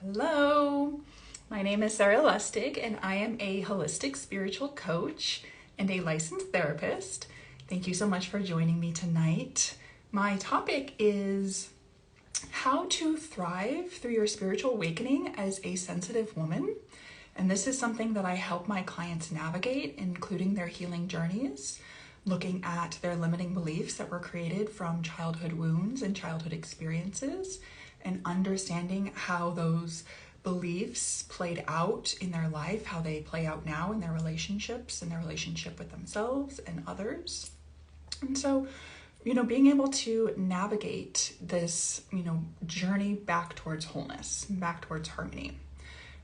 Hello, my name is Sarah Lustig, and I am a holistic spiritual coach and a licensed therapist. Thank you so much for joining me tonight. My topic is how to thrive through your spiritual awakening as a sensitive woman. And this is something that I help my clients navigate, including their healing journeys, looking at their limiting beliefs that were created from childhood wounds and childhood experiences, and understanding how those beliefs played out in their life, how they play out now in their relationships and their relationship with themselves and others. And so, being able to navigate this, journey back towards wholeness, back towards harmony,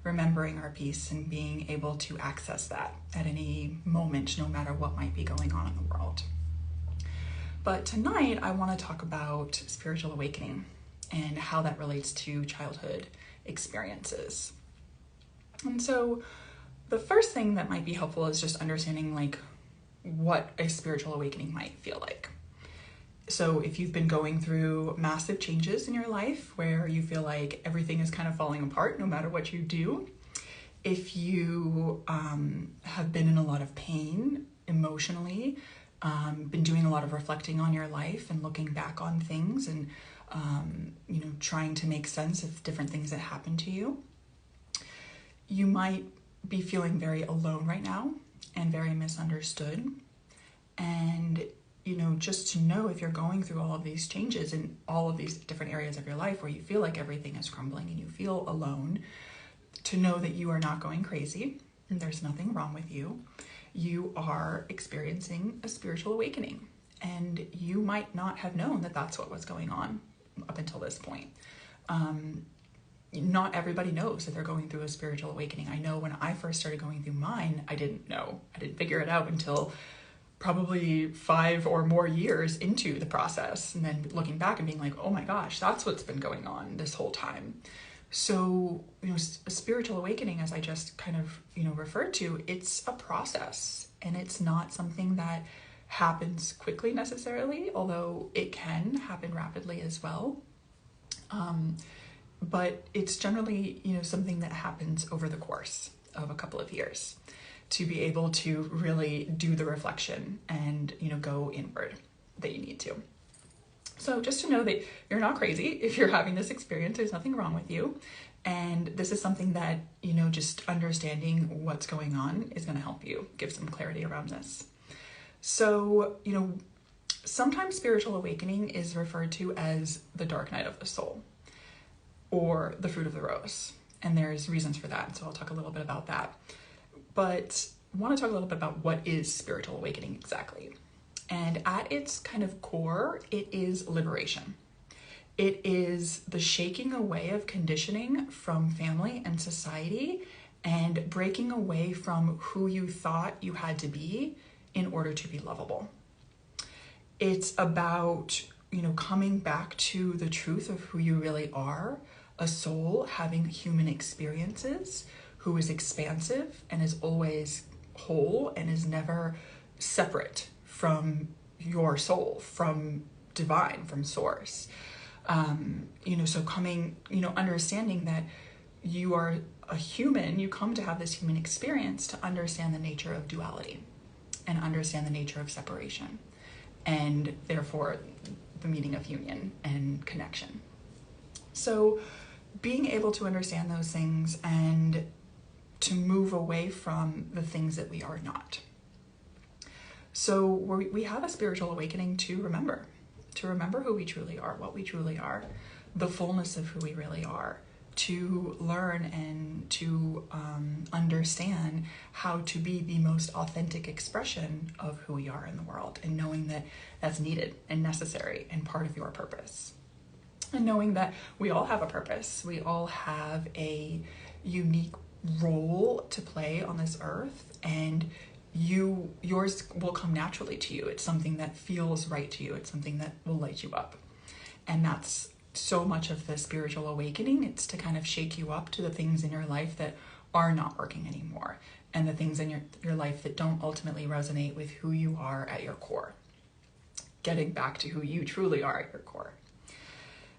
remembering our peace and being able to access that at any moment, no matter what might be going on in the world. But tonight, I want to talk about spiritual awakening and how that relates to childhood experiences. And so the first thing that might be helpful is just understanding what a spiritual awakening might feel like. So if you've been going through massive changes in your life where you feel like everything is kind of falling apart no matter what you do, if you have been in a lot of pain emotionally, been doing a lot of reflecting on your life and looking back on things and trying to make sense of different things that happened to you, you might be feeling very alone right now and very misunderstood. And just to know, if you're going through all of these changes in all of these different areas of your life where you feel like everything is crumbling and you feel alone, to know that you are not going crazy and there's nothing wrong with you. You are experiencing a spiritual awakening, and you might not have known that that's what was going on up until this point. Not everybody knows that they're going through a spiritual awakening. I know when I first started going through mine, I didn't know. I didn't figure it out until probably 5 or more years into the process, and then looking back and being like, oh my gosh, that's what's been going on this whole time. So, a spiritual awakening, as I just kind of, referred to, it's a process, and it's not something that happens quickly necessarily, although it can happen rapidly as well. But it's generally, something that happens over the course of a couple of years to be able to really do the reflection and, go inward that you need to. So just to know that you're not crazy if you're having this experience, there's nothing wrong with you. And this is something that, just understanding what's going on is going to help you give some clarity around this. So, sometimes spiritual awakening is referred to as the dark night of the soul or the fruit of the rose. And there's reasons for that. So I'll talk a little bit about that. But I want to talk a little bit about what is spiritual awakening exactly. And at its kind of core, it is liberation. It is the shaking away of conditioning from family and society and breaking away from who you thought you had to be in order to be lovable. It's about, coming back to the truth of who you really are, a soul having human experiences, who is expansive and is always whole and is never separate from your soul, from divine, from source. So coming, understanding that you are a human, you come to have this human experience to understand the nature of duality and understand the nature of separation, and therefore the meaning of union and connection. So being able to understand those things and to move away from the things that we are not. So we have a spiritual awakening to remember who we truly are, what we truly are, the fullness of who we really are, to learn and to understand how to be the most authentic expression of who we are in the world, and knowing that that's needed and necessary and part of your purpose. And knowing that we all have a purpose, we all have a unique role to play on this earth, and yours will come naturally to you. It's something that feels right to you. It's something that will light you up. And that's so much of the spiritual awakening. It's to kind of shake you up to the things in your life that are not working anymore, and the things in your life that don't ultimately resonate with who you are at your core. Getting back to who you truly are at your core.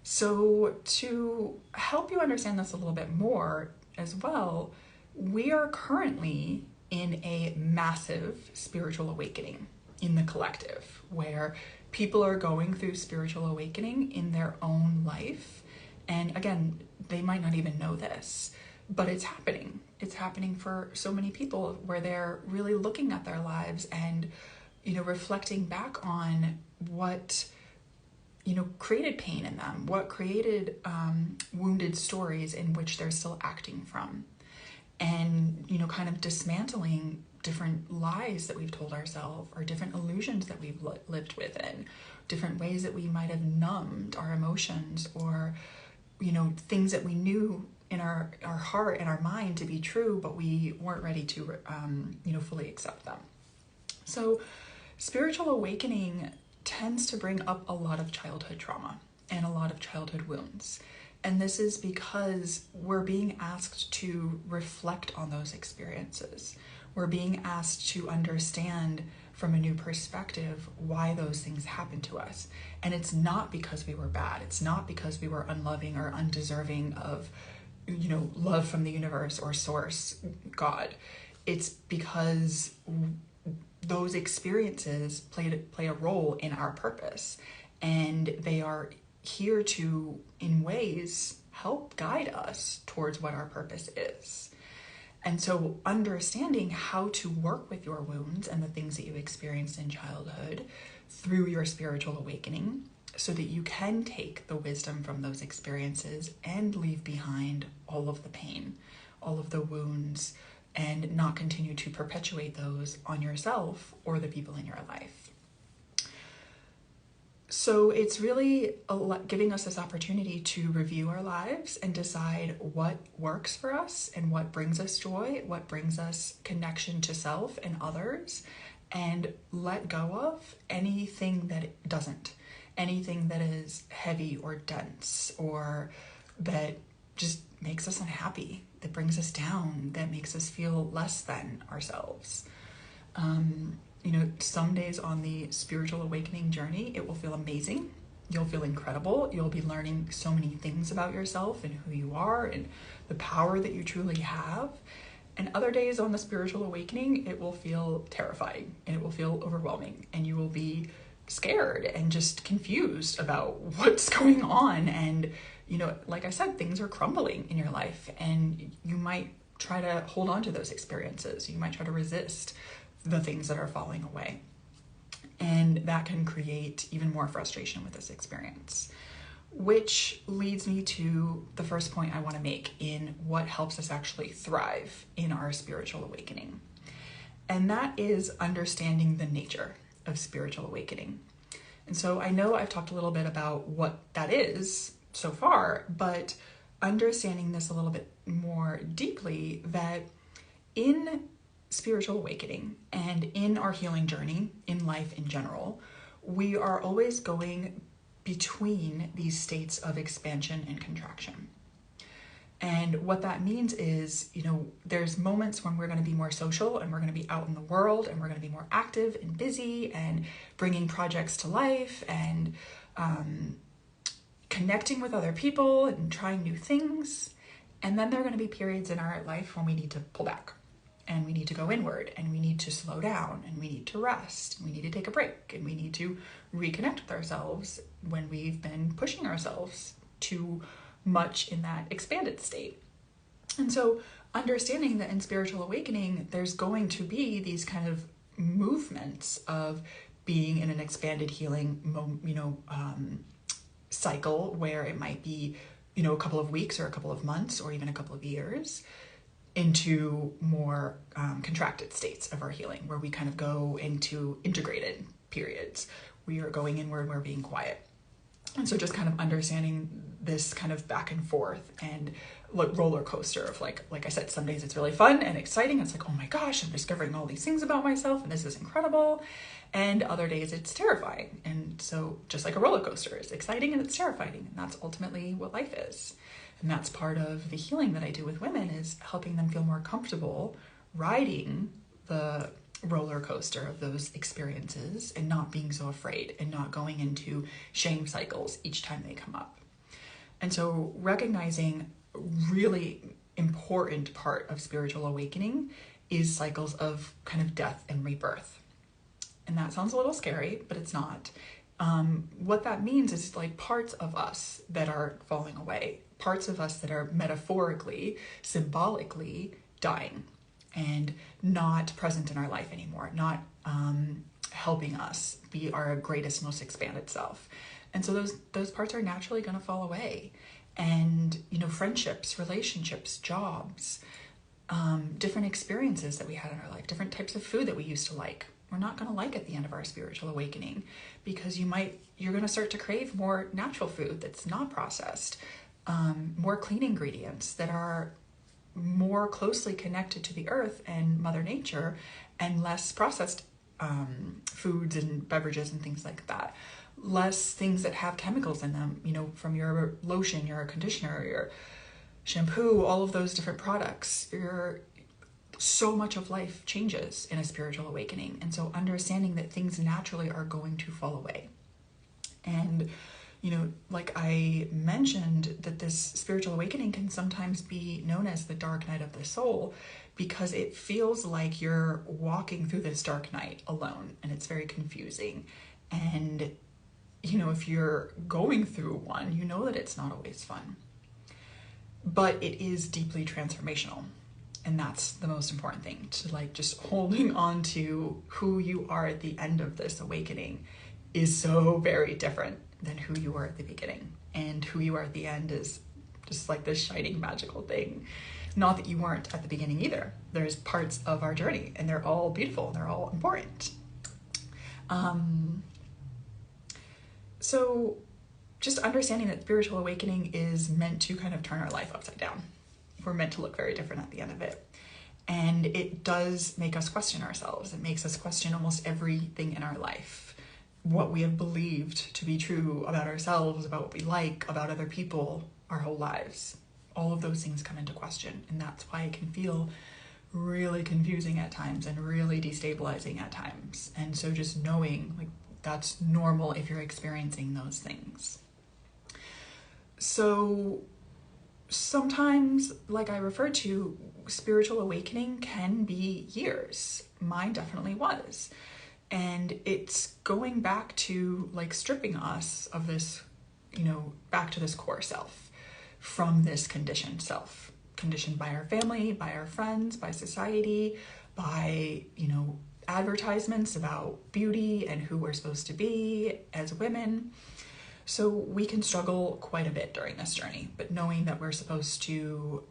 So to help you understand this a little bit more as well, we are currently in a massive spiritual awakening in the collective, where people are going through spiritual awakening in their own life. And again, they might not even know this, but it's happening. It's happening for so many people, where they're really looking at their lives and, reflecting back on what, created pain in them, what created wounded stories in which they're still acting from. And, kind of dismantling different lies that we've told ourselves, or different illusions that we've lived within, different ways that we might have numbed our emotions, or, things that we knew in our heart and our mind to be true, but we weren't ready to, fully accept them. So spiritual awakening tends to bring up a lot of childhood trauma and a lot of childhood wounds. And this is because we're being asked to reflect on those experiences. We're being asked to understand from a new perspective why those things happen to us. And it's not because we were bad. It's not because we were unloving or undeserving of, love from the universe or source, God. It's because those experiences play a role in our purpose, and they are here to, in ways, help guide us towards what our purpose is. And so understanding how to work with your wounds and the things that you experienced in childhood through your spiritual awakening, so that you can take the wisdom from those experiences and leave behind all of the pain, all of the wounds, and not continue to perpetuate those on yourself or the people in your life. So it's really giving us this opportunity to review our lives and decide what works for us and what brings us joy, what brings us connection to self and others, and let go of anything that it doesn't, anything that is heavy or dense, or that just makes us unhappy, that brings us down, that makes us feel less than ourselves. Some days on the spiritual awakening journey, it will feel amazing. You'll feel incredible. You'll be learning so many things about yourself and who you are and the power that you truly have. And other days on the spiritual awakening, it will feel terrifying and it will feel overwhelming, and you will be scared and just confused about what's going on. And, like I said, things are crumbling in your life, and you might try to hold on to those experiences. You might try to resist the things that are falling away. And that can create even more frustration with this experience, which leads me to the first point I want to make in what helps us actually thrive in our spiritual awakening. And that is understanding the nature of spiritual awakening. And so I know I've talked a little bit about what that is so far, but understanding this a little bit more deeply, that in spiritual awakening and in our healing journey in life in general, we are always going between these states of expansion and contraction. And what that means is, there's moments when we're going to be more social and we're going to be out in the world and we're going to be more active and busy and bringing projects to life and connecting with other people and trying new things. And then there are going to be periods in our life when we need to pull back and we need to go inward and we need to slow down and we need to rest and we need to take a break and we need to reconnect with ourselves when we've been pushing ourselves too much in that expanded state. And so understanding that in spiritual awakening, there's going to be these kind of movements of being in an expanded healing, cycle, where it might be, a couple of weeks or a couple of months or even a couple of years, into more contracted states of our healing, where we kind of go into integrated periods. We are going inward, we're being quiet. And so just kind of understanding this kind of back and forth and roller coaster of like I said, some days it's really fun and exciting. It's like, oh my gosh, I'm discovering all these things about myself and this is incredible. And other days it's terrifying. And so just like a roller coaster, it's exciting and it's terrifying. And that's ultimately what life is. And that's part of the healing that I do with women, is helping them feel more comfortable riding the roller coaster of those experiences and not being so afraid and not going into shame cycles each time they come up. And so recognizing really important part of spiritual awakening is cycles of kind of death and rebirth. And that sounds a little scary, but it's not. What that means is like parts of us that are falling away, parts of us that are metaphorically, symbolically dying and not present in our life anymore, not helping us be our greatest, most expanded self. And so those parts are naturally going to fall away. And, you know, friendships, relationships, jobs, different experiences that we had in our life, different types of food that we used to like, we're not going to like at the end of our spiritual awakening, because you're going to start to crave more natural food that's not processed, more clean ingredients that are more closely connected to the earth and Mother Nature, and less processed foods and beverages and things like that. Less things that have chemicals in them, you know, from your lotion, your conditioner, your shampoo, all of those different products. So much of life changes in a spiritual awakening. And so understanding that things naturally are going to fall away. And, you know, like I mentioned, that this spiritual awakening can sometimes be known as the dark night of the soul, because it feels like you're walking through this dark night alone, and it's very confusing. And, you know, if you're going through one, you know that it's not always fun. But it is deeply transformational. And that's the most important thing, to like just holding on to who you are at the end of this awakening is so very different than who you were at the beginning. And who you are at the end is just like this shining magical thing. Not that you weren't at the beginning either. There's parts of our journey, and they're all beautiful and they're all important. So just understanding that spiritual awakening is meant to kind of turn our life upside down. We're meant to look very different at the end of it. And it does make us question ourselves. It makes us question almost everything in our life. What we have believed to be true about ourselves, about what we like, about other people, our whole lives. All of those things come into question. And that's why it can feel really confusing at times and really destabilizing at times. And so just knowing like that's normal if you're experiencing those things. So sometimes, like I referred to, spiritual awakening can be years. Mine definitely was. And it's going back to like stripping us of this, you know, back to this core self, from this conditioned self, conditioned by our family, by our friends, by society, by, you know, advertisements about beauty and who we're supposed to be as women. So we can struggle quite a bit during this journey, but knowing that we're supposed to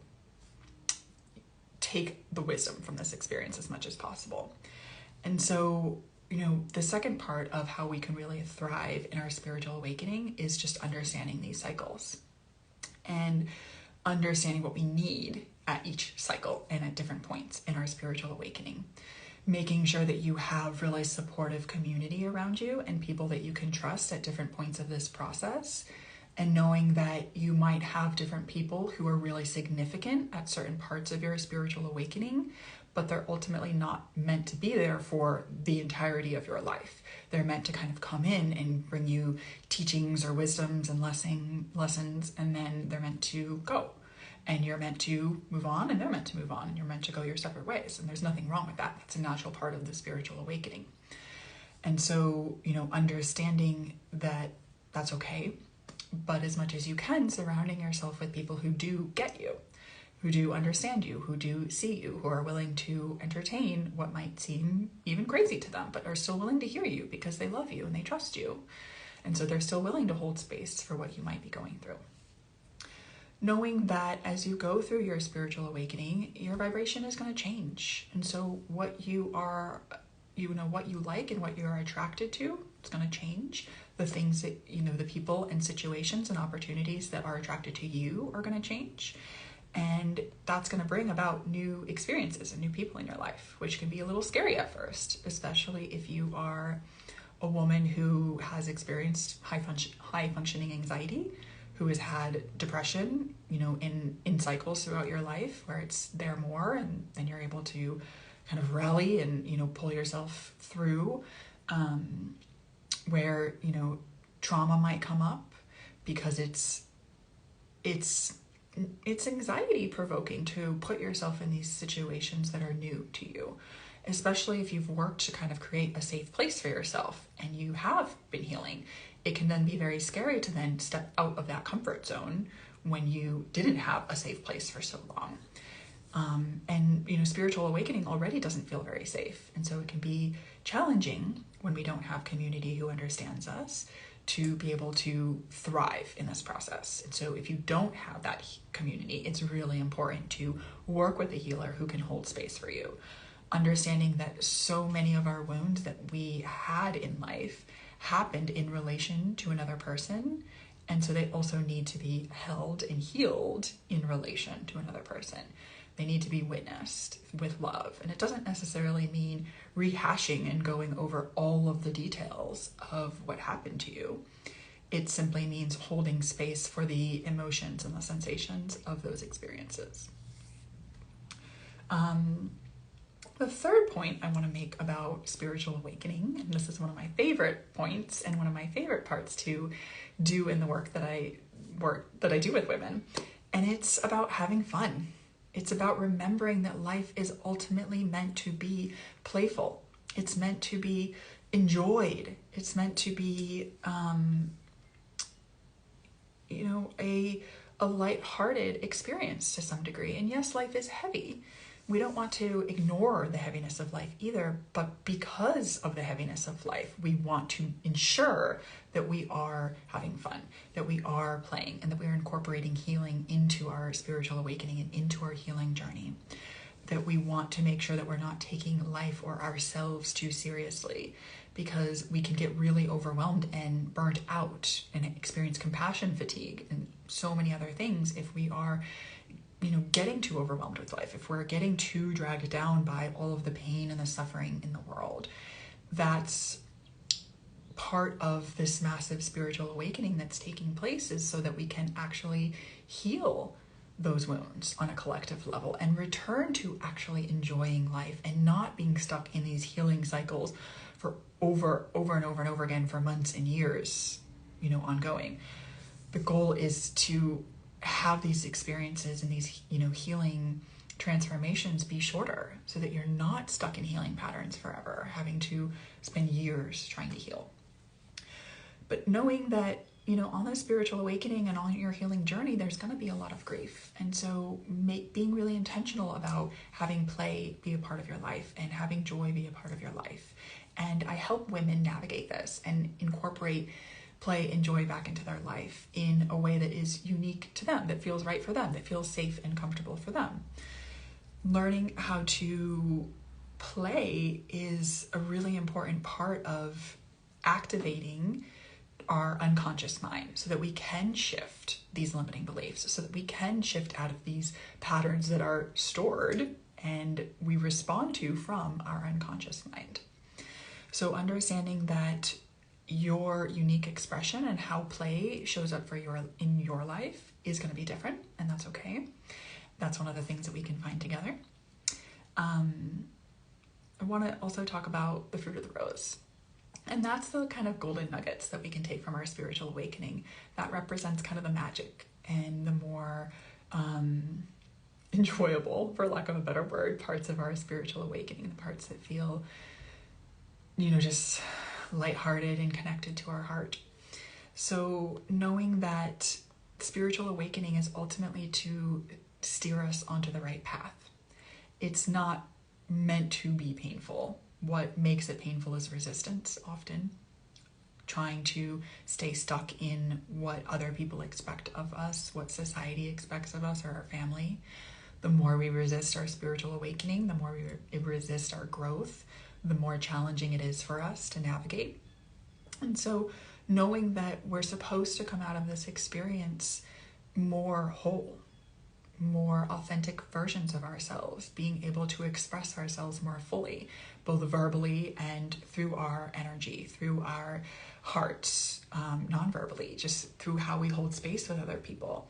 take the wisdom from this experience as much as possible. And so, you know, the second part of how we can really thrive in our spiritual awakening is just understanding these cycles and understanding what we need at each cycle and at different points in our spiritual awakening. Making sure that you have really supportive community around you and people that you can trust at different points of this process, and knowing that you might have different people who are really significant at certain parts of your spiritual awakening, but they're ultimately not meant to be there for the entirety of your life. They're meant to kind of come in and bring you teachings or wisdoms and lessons, and then they're meant to go. And you're meant to move on, and they're meant to move on, and you're meant to go your separate ways. And there's nothing wrong with that. That's a natural part of the spiritual awakening. And so, you know, understanding that that's okay, but as much as you can, surrounding yourself with people who do get you, who do understand you, who do see you, who are willing to entertain what might seem even crazy to them, but are still willing to hear you because they love you and they trust you. And so they're still willing to hold space for what you might be going through. Knowing that as you go through your spiritual awakening, your vibration is going to change. And so what you are, you know, what you like and what you're attracted to, it's going to change. The things that, you know, the people and situations and opportunities that are attracted to you are going to change. And that's going to bring about new experiences and new people in your life, which can be a little scary at first, especially if you are a woman who has experienced high functioning anxiety, who has had depression, you know, in cycles throughout your life where it's there more, and then you're able to kind of rally and, you know, pull yourself through, where, you know, trauma might come up because it's it's anxiety provoking to put yourself in these situations that are new to you, especially if you've worked to kind of create a safe place for yourself and you have been healing. It can then be very scary to then step out of that comfort zone when you didn't have a safe place for so long. And spiritual awakening already doesn't feel very safe. And so it can be challenging when we don't have community who understands us to be able to thrive in this process. And so if you don't have that community, it's really important to work with a healer who can hold space for you. Understanding that so many of our wounds that we had in life happened in relation to another person. And so they also need to be held and healed in relation to another person. They need to be witnessed with love. And it doesn't necessarily mean rehashing and going over all of the details of what happened to you. It simply means holding space for the emotions and the sensations of those experiences. The third point I want to make about spiritual awakening, and this is one of my favorite points and one of my favorite parts to do in the work that I do with women, and it's about having fun. It's about remembering that life is ultimately meant to be playful. It's meant to be enjoyed. It's meant to be, a lighthearted experience to some degree. And yes, life is heavy. We don't want to ignore the heaviness of life either, but because of the heaviness of life, we want to ensure that we are having fun, that we are playing, and that we are incorporating healing into our spiritual awakening and into our healing journey. That we want to make sure that we're not taking life or ourselves too seriously, because we can get really overwhelmed and burnt out and experience compassion fatigue and so many other things if we are getting too overwhelmed with life, if we're getting too dragged down by all of the pain and the suffering in the world. That's part of this massive spiritual awakening that's taking place, is so that we can actually heal those wounds on a collective level and return to actually enjoying life and not being stuck in these healing cycles for over and over again for months and years, ongoing. The goal is to have these experiences and these, healing transformations be shorter, so that you're not stuck in healing patterns forever, having to spend years trying to heal. But knowing that, on this spiritual awakening and on your healing journey, there's going to be a lot of grief. And so being really intentional about having play be a part of your life and having joy be a part of your life. And I help women navigate this and incorporate play and joy back into their life in a way that is unique to them, that feels right for them, that feels safe and comfortable for them. Learning how to play is a really important part of activating our unconscious mind, so that we can shift these limiting beliefs, so that we can shift out of these patterns that are stored and we respond to from our unconscious mind. So understanding that your unique expression and how play shows up in your life is going to be different, and that's okay. That's one of the things that we can find together. I want to also talk about the fruit of the rose, and that's the kind of golden nuggets that we can take from our spiritual awakening. That represents kind of the magic and the more enjoyable, for lack of a better word, parts of our spiritual awakening, the parts that feel, just lighthearted and connected to our heart. So knowing that spiritual awakening is ultimately to steer us onto the right path. It's not meant to be painful. What makes it painful is resistance, often. Trying to stay stuck in what other people expect of us, what society expects of us or our family. The more we resist our spiritual awakening, the more we resist our growth, the more challenging it is for us to navigate. And so knowing that we're supposed to come out of this experience more whole, more authentic versions of ourselves, being able to express ourselves more fully, both verbally and through our energy, through our hearts, non-verbally, just through how we hold space with other people.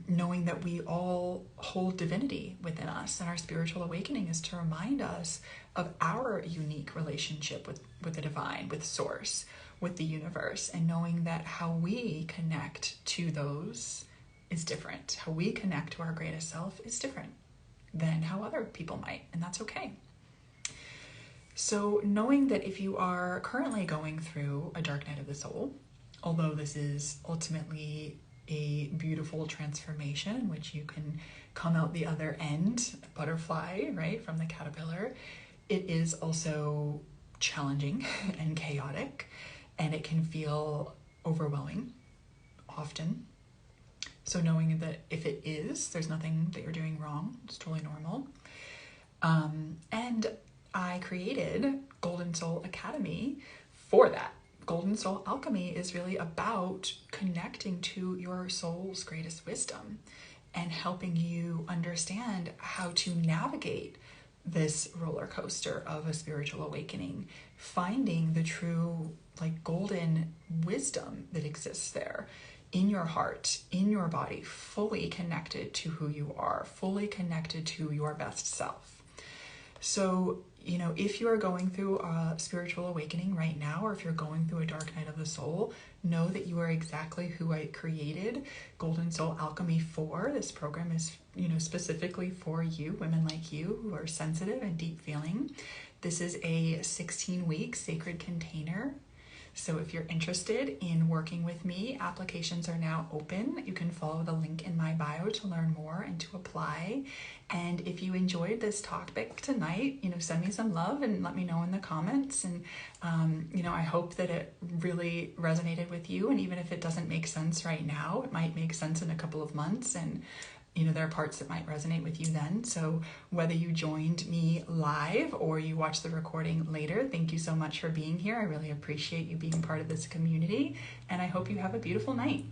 Knowing that we all hold divinity within us, and our spiritual awakening is to remind us of our unique relationship with the divine, with source, with the universe, and knowing that how we connect to those is different. How we connect to our greatest self is different than how other people might, and that's okay. So knowing that if you are currently going through a dark night of the soul, although this is ultimately a beautiful transformation in which you can come out the other end, butterfly, right, from the caterpillar, it is also challenging and chaotic, and it can feel overwhelming often. So knowing that if it is, there's nothing that you're doing wrong, it's totally normal. And I created Golden Soul Academy for that. Golden Soul Alchemy is really about connecting to your soul's greatest wisdom and helping you understand how to navigate this roller coaster of a spiritual awakening, finding the true, like, golden wisdom that exists there in your heart, in your body, fully connected to who you are, fully connected to your best self. So, you know, if you are going through a spiritual awakening right now, or if you're going through a dark night of the soul, know that you are exactly who I created Golden Soul Alchemy for. This program is, you know, specifically for you, women like you who are sensitive and deep feeling. This is a 16-week sacred container. So if you're interested in working with me, applications are now open. You can follow the link in my bio to learn more and to apply. And if you enjoyed this topic tonight, you know, send me some love and let me know in the comments. And, you know, I hope that it really resonated with you. And even if it doesn't make sense right now, it might make sense in a couple of months. And you know, there are parts that might resonate with you then. So whether you joined me live or you watch the recording later, thank you so much for being here. I really appreciate you being part of this community, and I hope you have a beautiful night.